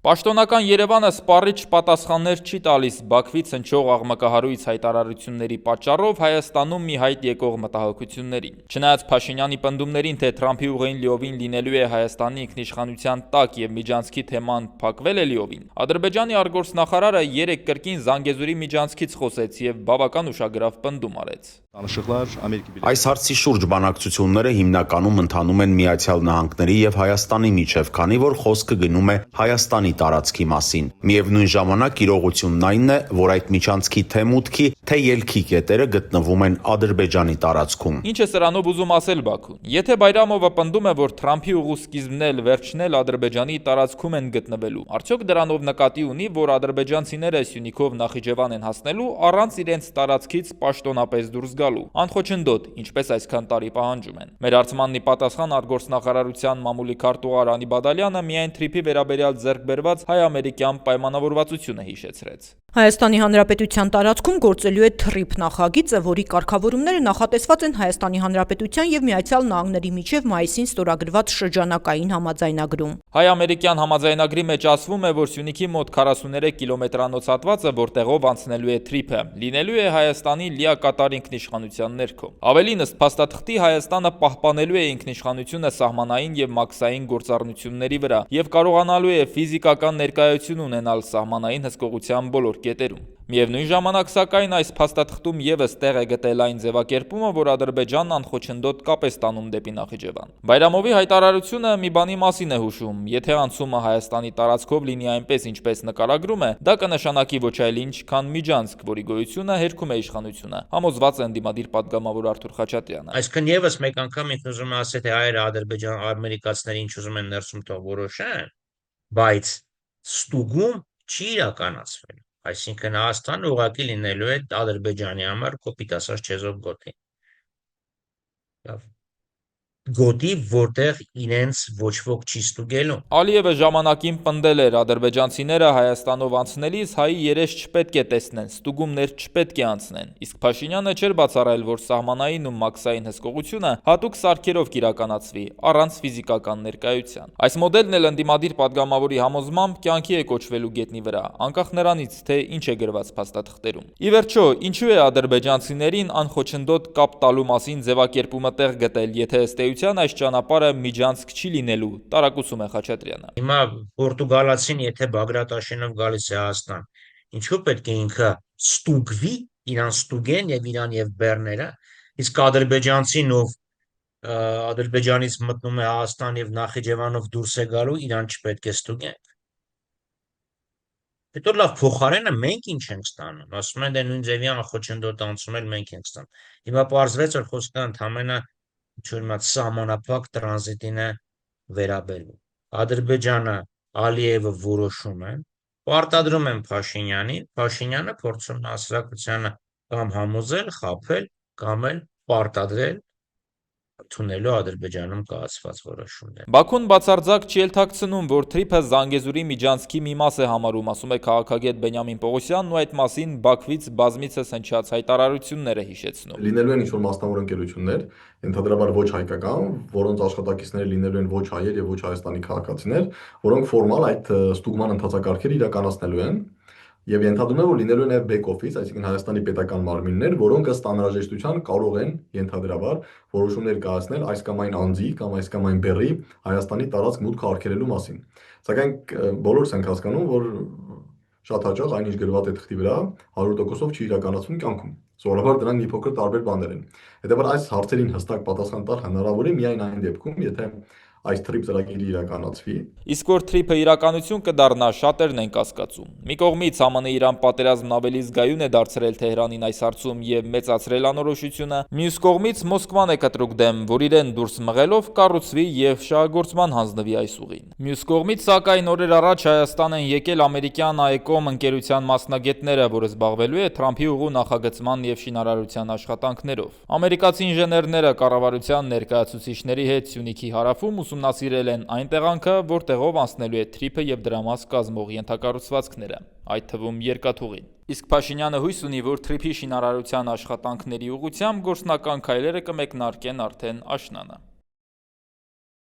Պաշտոնական Երևանը սպառիչ պատասխաններ չի տալիս Բաքվից հնչող աղմկահարույց հայտարարությունների պատճառով Հայաստանում մի հայտ եկող մտահոգություններին։ Չնայած Փաշինյանի պնդումներին, թե Թրամփի ուղին լիովին լինելու է Հայաստանի ինքնիշխանության տակ եւ Միջանցքի թեման փակվել է լիովին, Ադրբեջանի արտգործնախարարը երեկ կրկին Զանգեզուրի Միջանցքից խոսեց եւ բավական ուշագրավ պնդում արեց։ Այս հարցի շուրջ բանակցությունները հիմնականում ընթանում են Միացյալ Նահանգների եւ Հայաստանի միջև, քանի որ խոսքը գնում է Հայաստանի տարածքի մասին։ Միևնույն ժամանակ իրողությունն այն է, որ այդ միջանցքի թե մուտքի, թե ելքի կետերը գտնվում են Ադրբեջանի տարածքում։ Ինչ է սրանով ուզում ասել Բաքուն։ Եթե Բայրամովը պնդում է, որ Թրամփի ուղու սկիզբն էլ վերջն էլ Ադրբեջանի տարածքում են գտնվելու, արդյոք դրանով նկատի ունի, որ ադրբեջանցիները Սյունիքով Նախիջևան են հասնելու առանց իրենց տարածքից պաշտոնապես դուրս գալու, անխոչնդոտ, ինչպես այսքան տարի պահանջում են։ Մեր հարցմանն ի պատասխան արտգործնախարարության մամուլի քարտուղար Անի Բադալյանը միայն թրիփի վերաբերյալ ձեռք բերված հայ-ամերիկյան պայմանավորվածությունը հիշեցրեց։ Հայաստանի Հանրապետության տարածքում գործելու է թրիփ նախագիծը, որի կարգավորումները նախատեսված են Հայաստանի Հանրապետության եւ Միացյալ Նահանգների միջև մայիսին ստորագրված շրջանակային համաձայնագրում։ Հայ-ամերիկյան համաձայնագրի մեջ ասվում է, որ Սյունիքի մոտ 43 կիլոմետրանոց հատվածը, որտեղով անցնելու է թրիփը, լինելու է Հայաստանի լիակատար ինքնիշխանության ներքո։ Ավելին, ըստ փաստաթղթի, Հայաստանը պահպանելու է ինքնիշխանությունը սահմանային եւ մաքսային գործառնությունների վրա եւ կարողանալու է ֆիզիկական ներկայություն ունենալ սահմանային հսկողության բոլոր կետերում։ Միևնույն ժամանակ, սակայն, այս փաստաթղթում եւս տեղ է գտել այն ձևակերպումը, որ Ադրբեջանն անխոչնդոտ կապ է ստանում դեպի Նախիջևան։ Բայրամովի հայտարարությունը մի բանի մասին է հուշում. եթե անցումը Հայաստանի տարածքով լինի այնպես, ինչպես նկարագրում է, դա կնշանակի ոչ այլ ինչ, քան Միջանցք, որի գոյությունը հերքում է իշխանությունը, համոզված է ընդդիմադիր պատգամավոր Արթուր Խաչատրյանը։ Այսինքն եւս մեկ անգամ ինքն ուզում է ասել, թե հայերը Ադրբեջան ամերիկացիները ինչ ուզում են ներսում թող որոշեն, բայց ստուգում չի իրականացվել։ Այսինքն Հայաստանը ուղղակի լինելու է Ադրբեջանի համար կոպիտ ասած չեզոք գոտի։ Գոտի, որտեղ իրենց ոչ ոք չի ստուգելու։ Ալիևը ժամանակին պնդել էր, ադրբեջանցիները Հայաստանով անցնելիս հայի երես չպետք է տեսնեն, ստուգումներ չպետք է անցնեն, իսկ Փաշինյանը չէր բացառայել, որ սահմանային ու մաքսային հսկողությունը հատուկ սարքերով կիրականացվի, առանց ֆիզիկական ներկայության։ Այս մոդելն էլ ընդդիմադիր պատգամավորի համոզմամբ կյանքի է կոչվելու գետնի վրա, անկախ նրանից, թե ինչ է գրված փաստաթղթերում։ Ի վերջո, ինչու է ադրբեջանցիներին անխոչնդոտ կապ տալու մասին ձևակերպումը տեղ գտել, եթե ըստ այս ճանապարհը Միջանցք չի լինելու, տարակուսում է Խաչատրյանը։ Հիմա պորտուգալացին, եթե Բագրատաշենով գալիս է Հայաստան, ինչու պետք է ինքը ստուգվի, իրան ստուգեն եւ իրան եւ բեռները, իսկ ադրբեջանցին, ով Ադրբեջանից մտնում է Հայաստան եւ Նախիջևանով դուրս է գալու, իրան չպետք է ստուգենք։ Հետո լավ փոխարենը մենք ինչ ենք ստանում, ասում են դե նույն ձևի անխոչնդոտ անցում էլ մենք ենք ստանում։ Հիմա պարզվեց, որ խոսքը ընդհանրապես չորմած սահմանափակ տրանզիտին է վերաբերվում։ Ադրբեջանը Ալիևը որոշում են, պարտադրում են Փաշինյանին, Փաշինյանը փորձում է հասարակությանը կամ համոզել, խաբել, կամ էլ պարտադրել ընդունելու Ադրբեջանում կայացված որոշումներ։ Բաքուն բացարձակ չի թաքցնում, որ թրիփը Զանգեզուրի Միջանցքի մի մաս է համարում, ասում է քաղաքագետ Բենյամին Պողոսյանն ու այդ մասին Բաքվից բազմիցս հնչած հայտարարություններ է հիշեցնում։ Լինելու են ինչ-որ մասնավոր ընկերություններ, ընդհանրաբար ոչ հայկական, որոնց աշխատակիցները լինելու են ոչ հայեր եւ ոչ Հայաստանի քաղաքացիներ, որոնք ֆորմալ այդ ստուգման ընթացակարգերը իրականացնելու են։ Եվ ենթադրում է, որ լինելու են back office, այսինքն Հայաստանի պետական մարմիններ, որոնք ըստ անհրաժեշտության կարող են ենթադրաբար որոշումներ կայացնել այս կամ այն անձի կամ այս կամ այն բեռի Հայաստանի տարածք մուտք արգելելու մասին։ Սակայն բոլորս ենք հասկանում, որ շատ հաճախ այնինչ գրված է թղթի վրա 100%-ով չի իրականացվում կյանքում։ Սովորաբար դրանք մի փոքր տարբեր բաներ են։ Հետևաբար այս հարցերին հստակ պատասխան տալ հնարավոր է միայն այն դեպքում, եթե այս թրիփ ծրագիրը իրականացվի։ Իսկ որ թրիփը իրականություն կդառնա, շատերն են կասկածում։ Մի կողմից ԱՄՆ Իրան պատերազմն ավելի զգայուն է դարձրել Թեհրանին այս հարցում եւ մեծացրել անորոշությունը, մյուս կողմից Մոսկվան է կտրուկ դեմ, որ իրեն դուրս մղելով կառուցվի եւ շահագործման հանձնվի այս ուղին։ Մյուս կողմից, սակայն, օրեր առաջ Հայաստան են եկել ամերիկյան AECOM ընկերության մասնագետները, որը զբաղվելու է Թրամփի ուղու նախագծման եւ շինարարության աշխատանքներով։ Ամերիկացի ինժեներները կառավարության ներկայացուցիչների հետ Սյունիքի հարավում ուսումնասիրել են այն տեղանքը, որտեղով անցնելու է թրիփը եւ դրա մաս կազմող ենթակառուցվածքները, այդ թվում երկաթուղին։ Իսկ Փաշինյանը հույս ունի, որ թրիփի շինարարության աշխատանքների ուղղությամբ գործնական քայլերը կմեկնարկեն արդեն աշնանը։